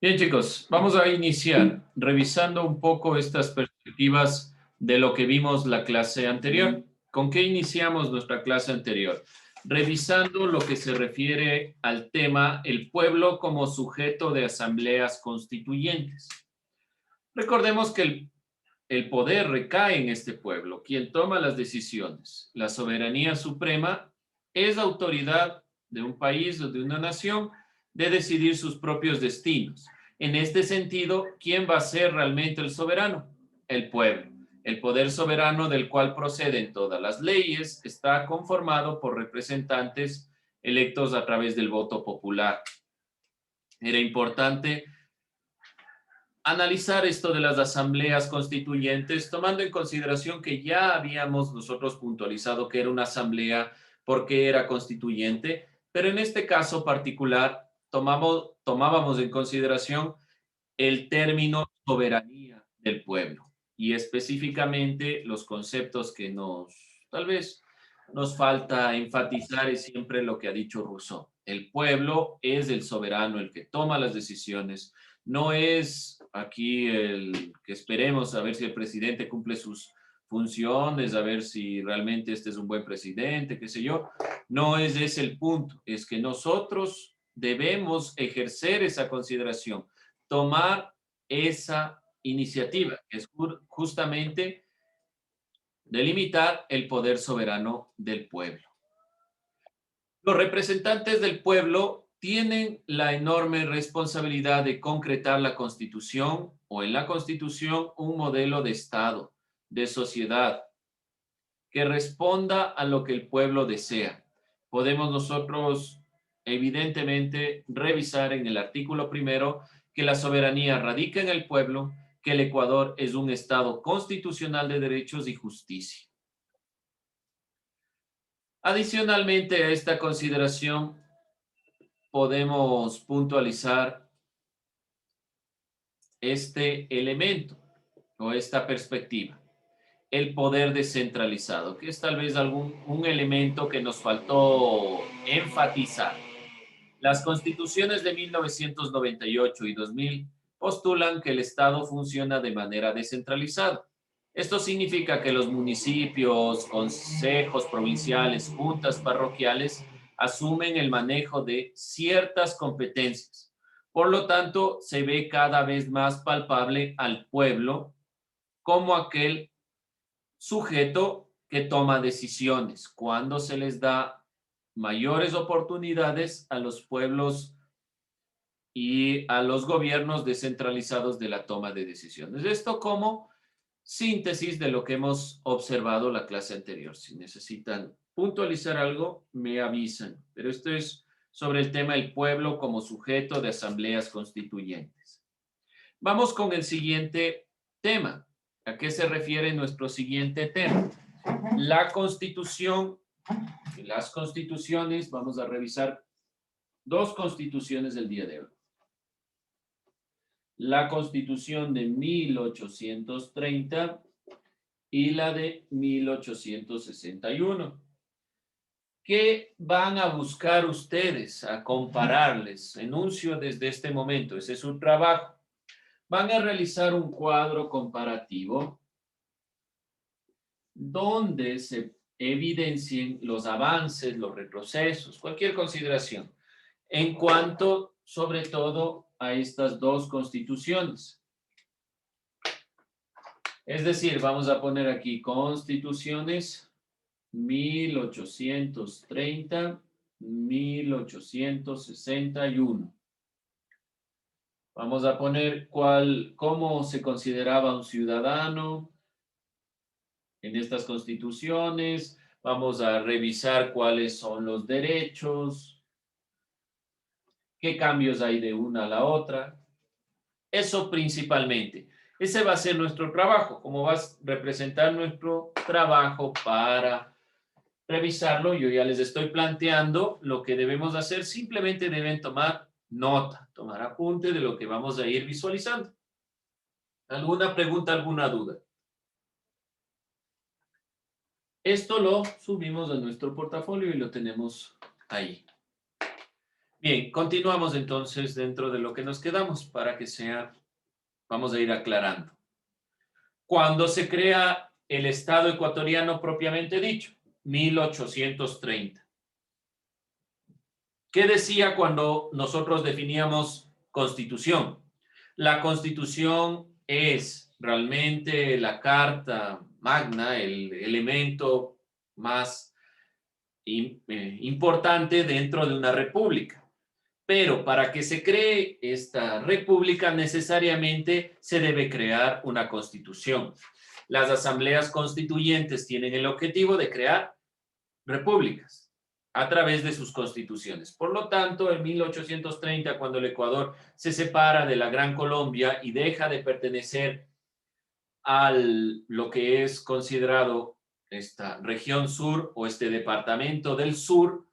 Bien, chicos, vamos a iniciar revisando un poco estas perspectivas de lo que vimos la clase anterior. ¿Con qué iniciamos nuestra clase anterior? Revisando lo que se refiere al tema el pueblo como sujeto de asambleas constituyentes. Recordemos que el poder recae en este pueblo, quien toma las decisiones. La soberanía suprema es la autoridad de un país o de una nación de decidir sus propios destinos. En este sentido, ¿quién va a ser realmente el soberano? El pueblo. El poder soberano del cual proceden todas las leyes está conformado por representantes electos a través del voto popular. Era importante analizar esto de las asambleas constituyentes, tomando en consideración que ya habíamos nosotros puntualizado que era una asamblea porque era constituyente, pero en este caso particular tomábamos en consideración el término soberanía del pueblo y específicamente los conceptos que tal vez nos falta enfatizar es siempre lo que ha dicho Rousseau. El pueblo es el soberano, el que toma las decisiones, no es aquí el que esperemos a ver si el presidente cumple sus funciones, a ver si realmente este es un buen presidente, qué sé yo. No es ese el punto, es que nosotros debemos ejercer esa consideración, tomar esa iniciativa, que es justamente delimitar el poder soberano del pueblo. Los representantes del pueblo tienen la enorme responsabilidad de concretar la Constitución o en la Constitución un modelo de Estado, de sociedad, que responda a lo que el pueblo desea. Podemos nosotros, evidentemente, revisar en el artículo primero que la soberanía radica en el pueblo, que el Ecuador es un Estado constitucional de derechos y justicia. Adicionalmente a esta consideración, podemos puntualizar este elemento o esta perspectiva, el poder descentralizado, que es tal vez un elemento que nos faltó enfatizar. Las constituciones de 1998 y 2000 postulan que el Estado funciona de manera descentralizada. Esto significa que los municipios, consejos provinciales, juntas parroquiales asumen el manejo de ciertas competencias. Por lo tanto, se ve cada vez más palpable al pueblo como aquel sujeto que toma decisiones, cuando se les da mayores oportunidades a los pueblos y a los gobiernos descentralizados de la toma de decisiones. Esto como síntesis de lo que hemos observado la clase anterior. Si necesitan puntualizar algo, me avisan. Pero esto es sobre el tema del pueblo como sujeto de asambleas constituyentes. Vamos con el siguiente tema. ¿A qué se refiere nuestro siguiente tema? La Constitución, las constituciones, vamos a revisar dos constituciones del día de hoy. La Constitución de 1830 y la de 1861. ¿Qué van a buscar ustedes a compararles? Enuncio desde este momento, ese es su trabajo. Van a realizar un cuadro comparativo donde se evidencien los avances, los retrocesos, cualquier consideración en cuanto, sobre todo, a estas dos constituciones. Es decir, vamos a poner aquí constituciones 1830, 1861. Vamos a poner cómo se consideraba un ciudadano en estas constituciones. Vamos a revisar cuáles son los derechos, qué cambios hay de una a la otra. Eso principalmente. Ese va a ser nuestro trabajo, cómo va a representar nuestro trabajo para revisarlo. Yo ya les estoy planteando lo que debemos hacer. Simplemente deben tomar nota, tomar apunte de lo que vamos a ir visualizando. ¿Alguna pregunta, alguna duda? Esto lo subimos a nuestro portafolio y lo tenemos ahí. Bien, continuamos entonces dentro de lo que nos quedamos para que sea, vamos a ir aclarando. Cuando se crea el Estado ecuatoriano propiamente dicho, 1830. ¿Qué decía cuando nosotros definíamos constitución? La constitución es realmente la carta magna, el elemento más importante dentro de una república. Pero para que se cree esta república necesariamente se debe crear una constitución. Las asambleas constituyentes tienen el objetivo de crear repúblicas a través de sus constituciones. Por lo tanto, en 1830, cuando el Ecuador se separa de la Gran Colombia y deja de pertenecer a lo que es considerado esta región sur o este departamento del sur,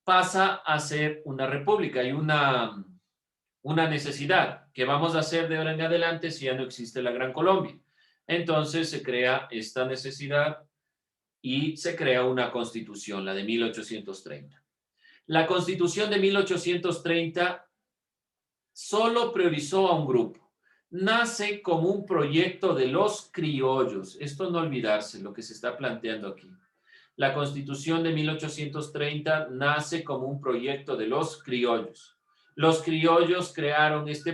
pasa a ser una república y una necesidad. ¿Qué vamos a hacer de ahora en adelante si ya no existe la Gran Colombia? Entonces se crea esta necesidad y se crea una constitución, la de 1830. La constitución de 1830 solo priorizó a un grupo. Nace como un proyecto de los criollos. Esto no olvidarse lo que se está planteando aquí. La constitución de 1830 nace como un proyecto de los criollos. Los criollos crearon este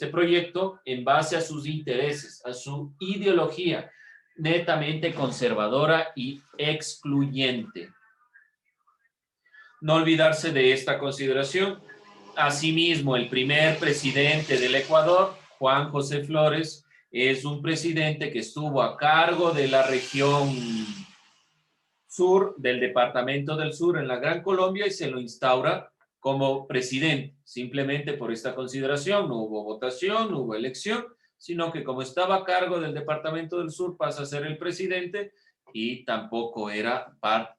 proyecto en base a sus intereses, a su ideología netamente conservadora y excluyente. No olvidarse de esta consideración. Asimismo, el primer presidente del Ecuador, Juan José Flores, es un presidente que estuvo a cargo de la región sur, del departamento del sur en la Gran Colombia y se lo instaura como presidente, simplemente por esta consideración. No hubo votación, no hubo elección, sino que como estaba a cargo del departamento del sur pasa a ser el presidente y tampoco era parte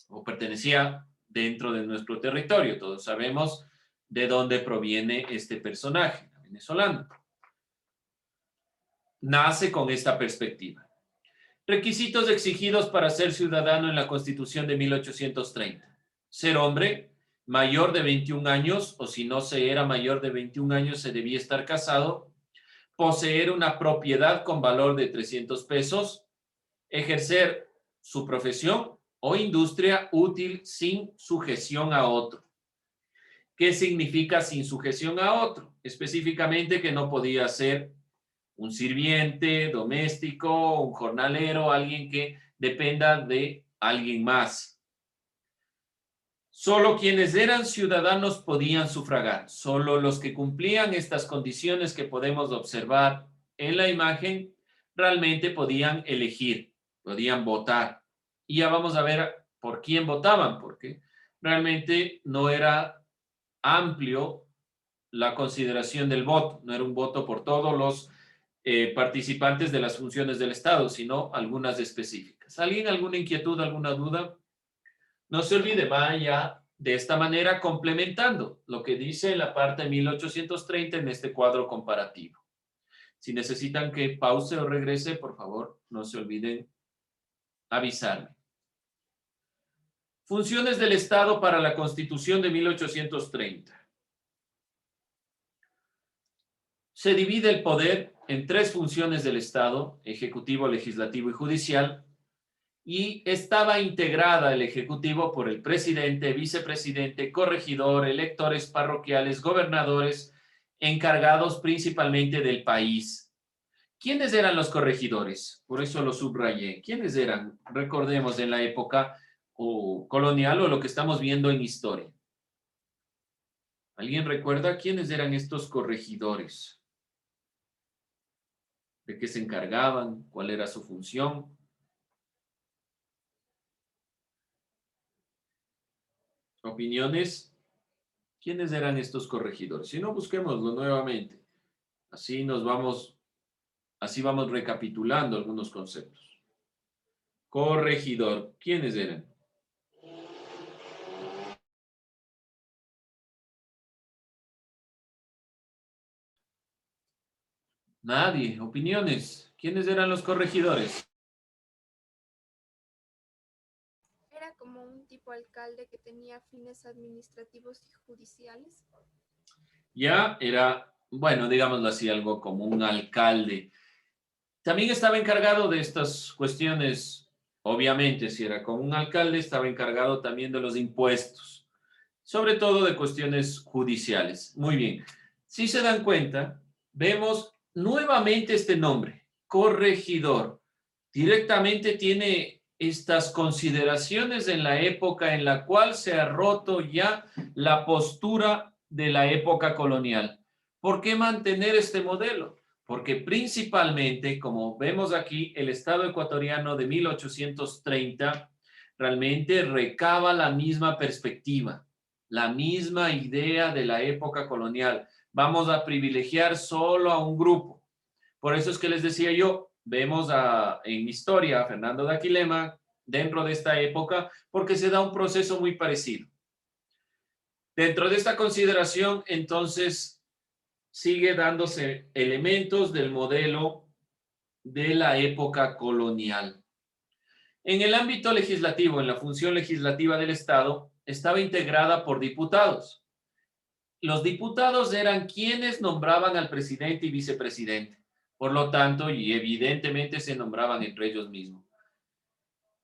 o pertenecía dentro de nuestro territorio. Todos sabemos de dónde proviene este personaje venezolano. Nace con esta perspectiva. Requisitos exigidos para ser ciudadano en la Constitución de 1830. Ser hombre, mayor de 21 años, o si no se era mayor de 21 años, se debía estar casado. Poseer una propiedad con valor de 300 pesos. Ejercer su profesión o industria útil sin sujeción a otro. ¿Qué significa sin sujeción a otro? Específicamente que no podía ser un sirviente, doméstico, un jornalero, alguien que dependa de alguien más. Solo quienes eran ciudadanos podían sufragar. Solo los que cumplían estas condiciones que podemos observar en la imagen realmente podían elegir, podían votar. Y ya vamos a ver por quién votaban, porque realmente no era amplio la consideración del voto, no era un voto por todos los participantes de las funciones del Estado, sino algunas específicas. ¿Alguien alguna inquietud, alguna duda? No se olvide, vaya de esta manera complementando lo que dice en la parte de 1830 en este cuadro comparativo. Si necesitan que pause o regrese, por favor, no se olviden avisarme. Funciones del Estado para la Constitución de 1830. Se divide el poder en tres funciones del Estado: ejecutivo, legislativo y judicial, y estaba integrada el ejecutivo por el presidente, vicepresidente, corregidor, electores parroquiales, gobernadores, encargados principalmente del país. ¿Quiénes eran los corregidores? Por eso lo subrayé. ¿Quiénes eran? Recordemos en la época colonial o lo que estamos viendo en historia. ¿Alguien recuerda quiénes eran estos corregidores? ¿De qué se encargaban? ¿Cuál era su función? ¿Opiniones? ¿Quiénes eran estos corregidores? Si no, busquémoslo nuevamente. Así vamos recapitulando algunos conceptos. Corregidor, ¿quiénes eran? Nadie. ¿Opiniones? ¿Quiénes eran los corregidores? Era como un tipo único alcalde que tenía fines administrativos y judiciales? Ya era, bueno, digámoslo así, algo como un alcalde. También estaba encargado de estas cuestiones, obviamente, si era como un alcalde, estaba encargado también de los impuestos, sobre todo de cuestiones judiciales. Muy bien. Si se dan cuenta, vemos nuevamente este nombre, corregidor. Directamente tiene estas consideraciones en la época en la cual se ha roto ya la postura de la época colonial. ¿Por qué mantener este modelo? Porque principalmente, como vemos aquí, el Estado ecuatoriano de 1830 realmente recaba la misma perspectiva, la misma idea de la época colonial. Vamos a privilegiar solo a un grupo. Por eso es que les decía yo, vemos en historia a Fernando de Aquilema dentro de esta época, porque se da un proceso muy parecido. Dentro de esta consideración, entonces, sigue dándose elementos del modelo de la época colonial. En el ámbito legislativo, en la función legislativa del Estado, estaba integrada por diputados. Los diputados eran quienes nombraban al presidente y vicepresidente. Por lo tanto, y evidentemente se nombraban entre ellos mismos.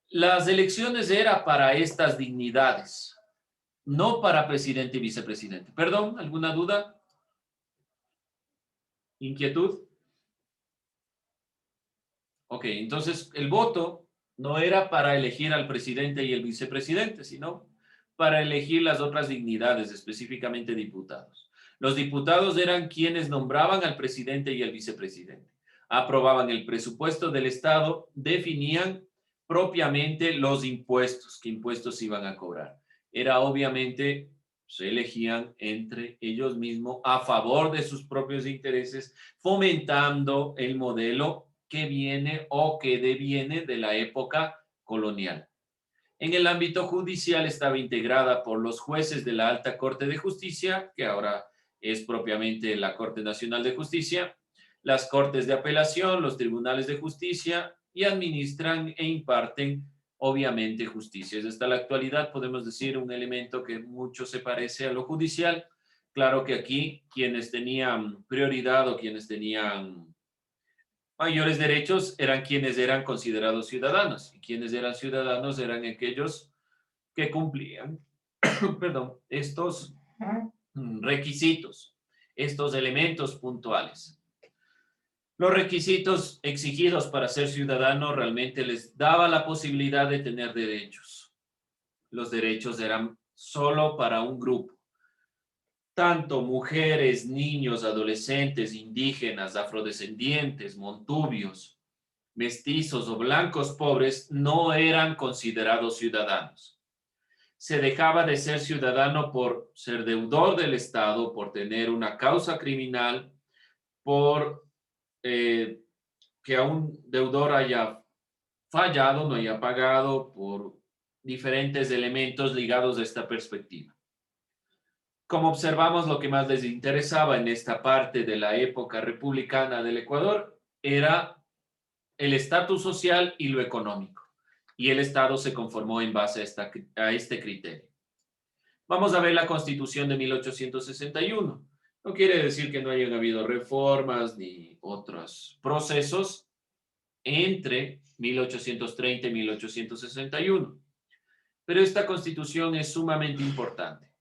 Las elecciones eran para estas dignidades, no para presidente y vicepresidente. Perdón, ¿alguna duda? ¿Inquietud? Ok, entonces el voto no era para elegir al presidente y el vicepresidente, sino para elegir las otras dignidades, específicamente diputados. Los diputados eran quienes nombraban al presidente y el vicepresidente, aprobaban el presupuesto del Estado, definían propiamente los impuestos, qué impuestos iban a cobrar. Era obviamente, se elegían entre ellos mismos a favor de sus propios intereses, fomentando el modelo que viene o que deviene de la época colonial. En el ámbito judicial estaba integrada por los jueces de la Alta Corte de Justicia, que ahora es propiamente la Corte Nacional de Justicia, las Cortes de Apelación, los Tribunales de Justicia, y administran e imparten, obviamente, justicia. Hasta la actualidad podemos decir un elemento que mucho se parece a lo judicial. Claro que aquí quienes tenían prioridad o quienes tenían mayores derechos eran quienes eran considerados ciudadanos, y quienes eran ciudadanos eran aquellos que cumplían, perdón, estos requisitos, estos elementos puntuales. Los requisitos exigidos para ser ciudadano realmente les daba la posibilidad de tener derechos. Los derechos eran solo para un grupo. Tanto mujeres, niños, adolescentes, indígenas, afrodescendientes, montubios, mestizos o blancos pobres no eran considerados ciudadanos. Se dejaba de ser ciudadano por ser deudor del Estado, por tener una causa criminal, por que a un deudor haya fallado, no haya pagado, por diferentes elementos ligados a esta perspectiva. Como observamos, lo que más les interesaba en esta parte de la época republicana del Ecuador era el estatus social y lo económico. Y el Estado se conformó en base a este criterio. Vamos a ver la Constitución de 1861. No quiere decir que no hayan habido reformas ni otros procesos entre 1830 y 1861. Pero esta Constitución es sumamente importante.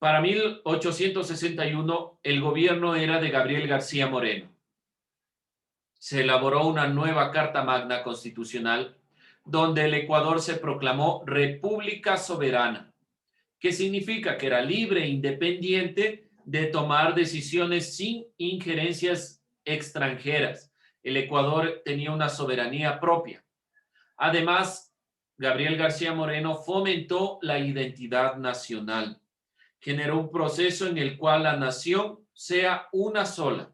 Para 1861, el gobierno era de Gabriel García Moreno. Se elaboró una nueva Carta Magna Constitucional donde el Ecuador se proclamó República Soberana, que significa que era libre e independiente de tomar decisiones sin injerencias extranjeras. El Ecuador tenía una soberanía propia. Además, Gabriel García Moreno fomentó la identidad nacional. Generó un proceso en el cual la nación sea una sola.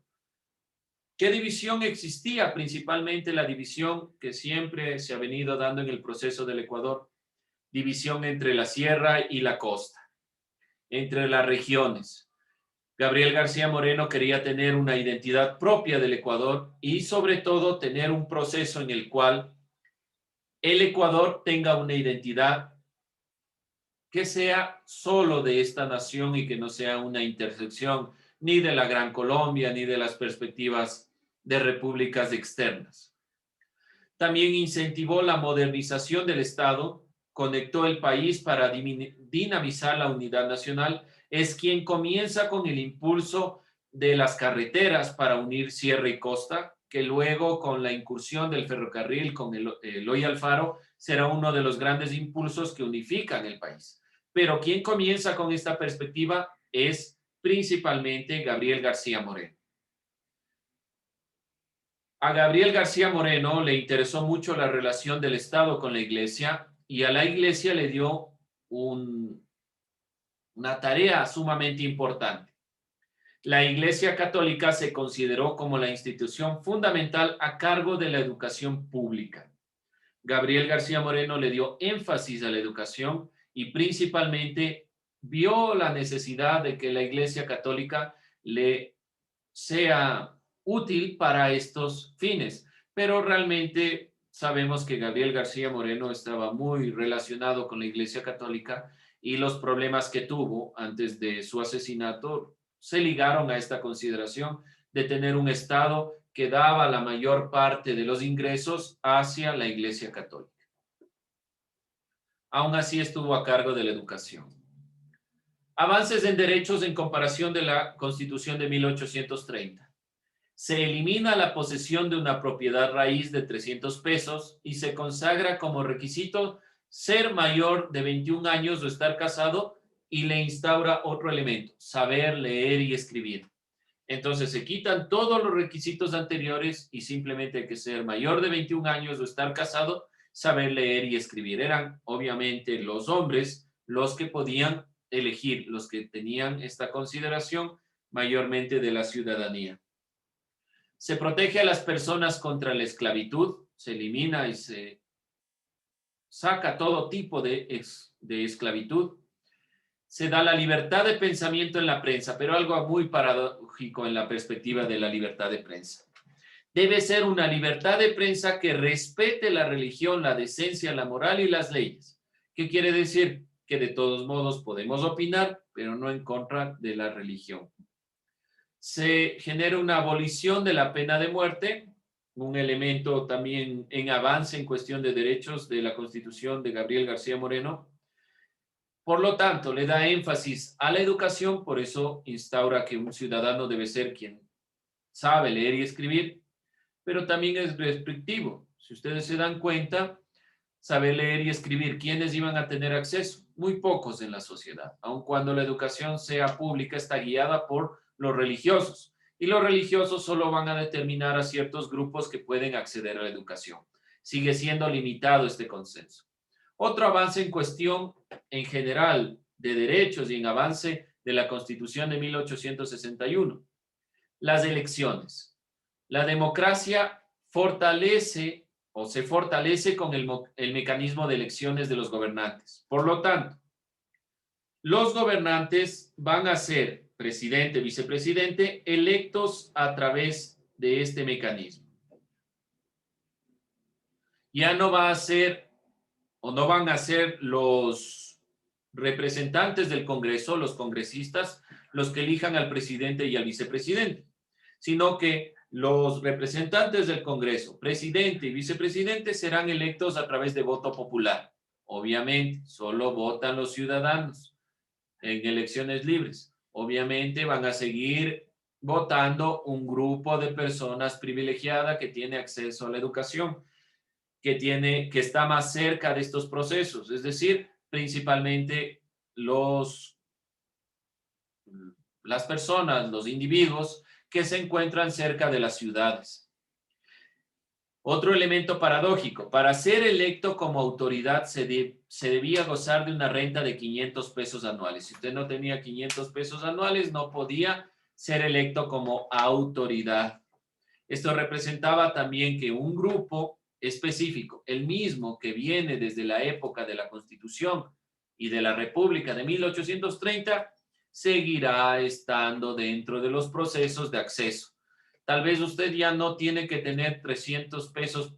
¿Qué división existía? Principalmente la división que siempre se ha venido dando en el proceso del Ecuador. División entre la sierra y la costa, entre las regiones. Gabriel García Moreno quería tener una identidad propia del Ecuador y sobre todo tener un proceso en el cual el Ecuador tenga una identidad que sea solo de esta nación y que no sea una intersección ni de la Gran Colombia ni de las perspectivas de repúblicas externas. También incentivó la modernización del Estado, conectó el país para dinamizar la unidad nacional, es quien comienza con el impulso de las carreteras para unir sierra y costa, que luego con la incursión del ferrocarril con Eloy Alfaro será uno de los grandes impulsos que unifican el país. Pero quien comienza con esta perspectiva es principalmente Gabriel García Moreno. A Gabriel García Moreno le interesó mucho la relación del Estado con la Iglesia y a la Iglesia le dio una tarea sumamente importante. La Iglesia Católica se consideró como la institución fundamental a cargo de la educación pública. Gabriel García Moreno le dio énfasis a la educación y principalmente vio la necesidad de que la Iglesia Católica le sea útil para estos fines. Pero realmente sabemos que Gabriel García Moreno estaba muy relacionado con la Iglesia Católica y los problemas que tuvo antes de su asesinato se ligaron a esta consideración de tener un Estado que daba la mayor parte de los ingresos hacia la Iglesia Católica. Aún así estuvo a cargo de la educación. Avances en derechos en comparación de la Constitución de 1830. Se elimina la posesión de una propiedad raíz de 300 pesos y se consagra como requisito ser mayor de 21 años o estar casado, y le instaura otro elemento: saber leer y escribir. Entonces se quitan todos los requisitos anteriores y simplemente hay que ser mayor de 21 años o estar casado, saber leer y escribir. Eran obviamente los hombres los que podían elegir, los que tenían esta consideración mayormente de la ciudadanía. Se protege a las personas contra la esclavitud, se elimina y se saca todo tipo de esclavitud. Se da la libertad de pensamiento en la prensa, pero algo muy paradójico en la perspectiva de la libertad de prensa. Debe ser una libertad de prensa que respete la religión, la decencia, la moral y las leyes. ¿Qué quiere decir? Que de todos modos podemos opinar, pero no en contra de la religión. Se genera una abolición de la pena de muerte, un elemento también en avance en cuestión de derechos de la Constitución de Gabriel García Moreno. Por lo tanto, le da énfasis a la educación, por eso instaura que un ciudadano debe ser quien sabe leer y escribir, pero también es restrictivo. Si ustedes se dan cuenta, saber leer y escribir, ¿quiénes iban a tener acceso? Muy pocos en la sociedad, aun cuando la educación sea pública, está guiada por los religiosos, y los religiosos solo van a determinar a ciertos grupos que pueden acceder a la educación. Sigue siendo limitado este consenso. Otro avance en cuestión en general de derechos y en avance de la Constitución de 1861. Las elecciones. La democracia fortalece o se fortalece con el mecanismo de elecciones de los gobernantes. Por lo tanto, los gobernantes van a ser presidente, vicepresidente, electos a través de este mecanismo. Ya no va a ser o no van a ser los representantes del Congreso, los congresistas, los que elijan al presidente y al vicepresidente, sino que los representantes del Congreso, presidente y vicepresidente, serán electos a través de voto popular. Obviamente, solo votan los ciudadanos en elecciones libres. Obviamente van a seguir votando un grupo de personas privilegiadas que tiene acceso a la educación, que está más cerca de estos procesos, es decir, principalmente las personas, los individuos que se encuentran cerca de las ciudades. Otro elemento paradójico: para ser electo como autoridad se debía gozar de una renta de 500 pesos anuales. Si usted no tenía 500 pesos anuales, no podía ser electo como autoridad. Esto representaba también que un grupo específico, el mismo que viene desde la época de la Constitución y de la República de 1830, seguirá estando dentro de los procesos de acceso. Tal vez usted ya no tiene que tener 300 pesos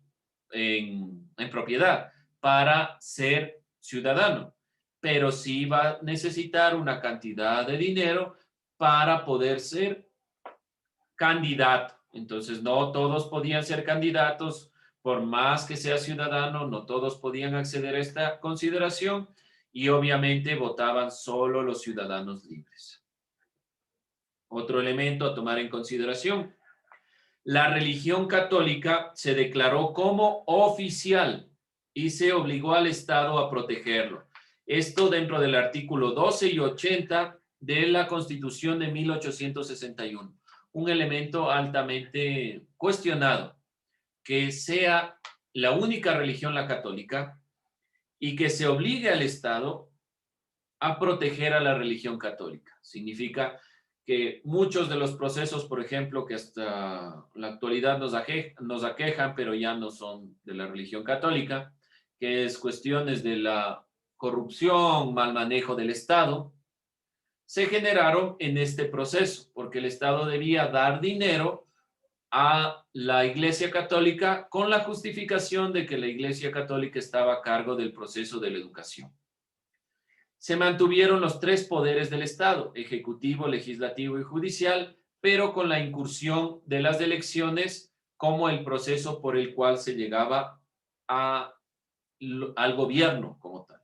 en propiedad para ser ciudadano, pero sí va a necesitar una cantidad de dinero para poder ser candidato. Entonces, no todos podían ser candidatos, por más que sea ciudadano, no todos podían acceder a esta consideración y obviamente votaban solo los ciudadanos libres. Otro elemento a tomar en consideración: la religión católica se declaró como oficial y se obligó al Estado a protegerlo. Esto dentro del artículo 12 y 80 de la Constitución de 1861. Un elemento altamente cuestionado, que sea la única religión la católica y que se obligue al Estado a proteger a la religión católica. Significa que muchos de los procesos, por ejemplo, que hasta la actualidad nos aquejan, pero ya no son de la religión católica, que es cuestiones de la corrupción, mal manejo del Estado, se generaron en este proceso, porque el Estado debía dar dinero a la Iglesia Católica con la justificación de que la Iglesia Católica estaba a cargo del proceso de la educación. Se mantuvieron los tres poderes del Estado: ejecutivo, legislativo y judicial, pero con la incursión de las elecciones como el proceso por el cual se llegaba al gobierno como tal.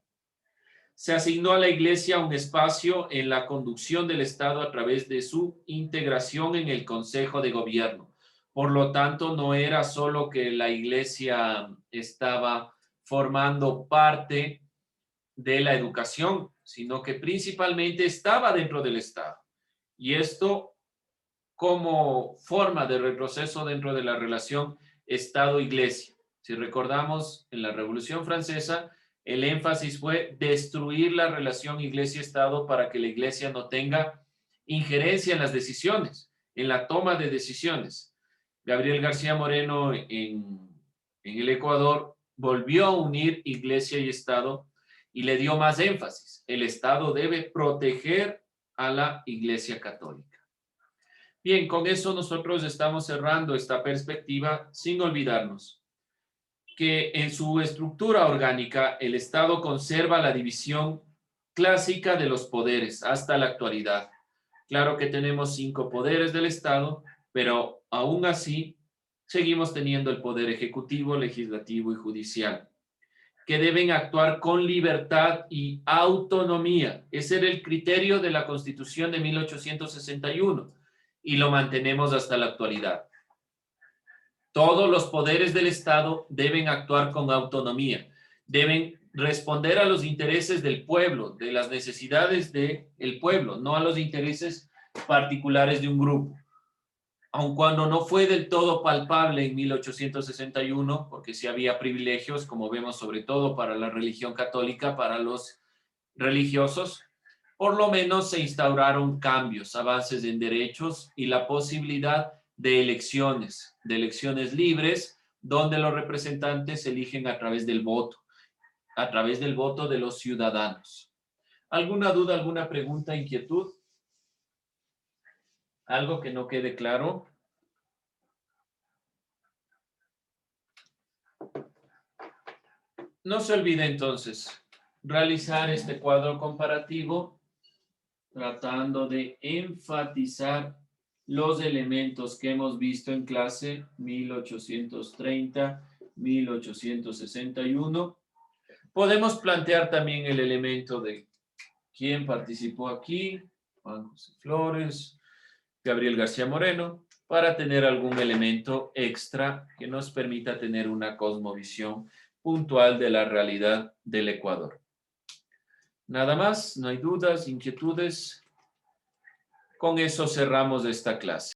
Se asignó a la Iglesia un espacio en la conducción del Estado a través de su integración en el Consejo de Gobierno. Por lo tanto, no era solo que la Iglesia estaba formando parte de la educación, sino que principalmente estaba dentro del Estado. Y esto como forma de retroceso dentro de la relación Estado-Iglesia. Si recordamos, en la Revolución Francesa, el énfasis fue destruir la relación Iglesia-Estado para que la Iglesia no tenga injerencia en las decisiones, en la toma de decisiones. Gabriel García Moreno en el Ecuador volvió a unir Iglesia y Estado y le dio más énfasis. El Estado debe proteger a la Iglesia Católica. Bien, con eso nosotros estamos cerrando esta perspectiva, sin olvidarnos que en su estructura orgánica el Estado conserva la división clásica de los poderes hasta la actualidad. Claro que tenemos 5 poderes del Estado, pero aún así seguimos teniendo el poder ejecutivo, legislativo y judicial, que deben actuar con libertad y autonomía. Ese era el criterio de la Constitución de 1861 y lo mantenemos hasta la actualidad. Todos los poderes del Estado deben actuar con autonomía, deben responder a los intereses del pueblo, de las necesidades del pueblo, no a los intereses particulares de un grupo. Aun cuando no fue del todo palpable en 1861, porque sí había privilegios, como vemos, sobre todo para la religión católica, para los religiosos, por lo menos se instauraron cambios, avances en derechos y la posibilidad de elecciones libres, donde los representantes se eligen a través del voto de los ciudadanos. ¿Alguna duda, alguna pregunta, inquietud? ¿Algo que no quede claro? No se olvide entonces realizar este cuadro comparativo tratando de enfatizar los elementos que hemos visto en clase 1830, 1861. Podemos plantear también el elemento de quién participó aquí: Juan José Flores, Gabriel García Moreno, para tener algún elemento extra que nos permita tener una cosmovisión puntual de la realidad del Ecuador. Nada más, no hay dudas, inquietudes. Con eso cerramos esta clase.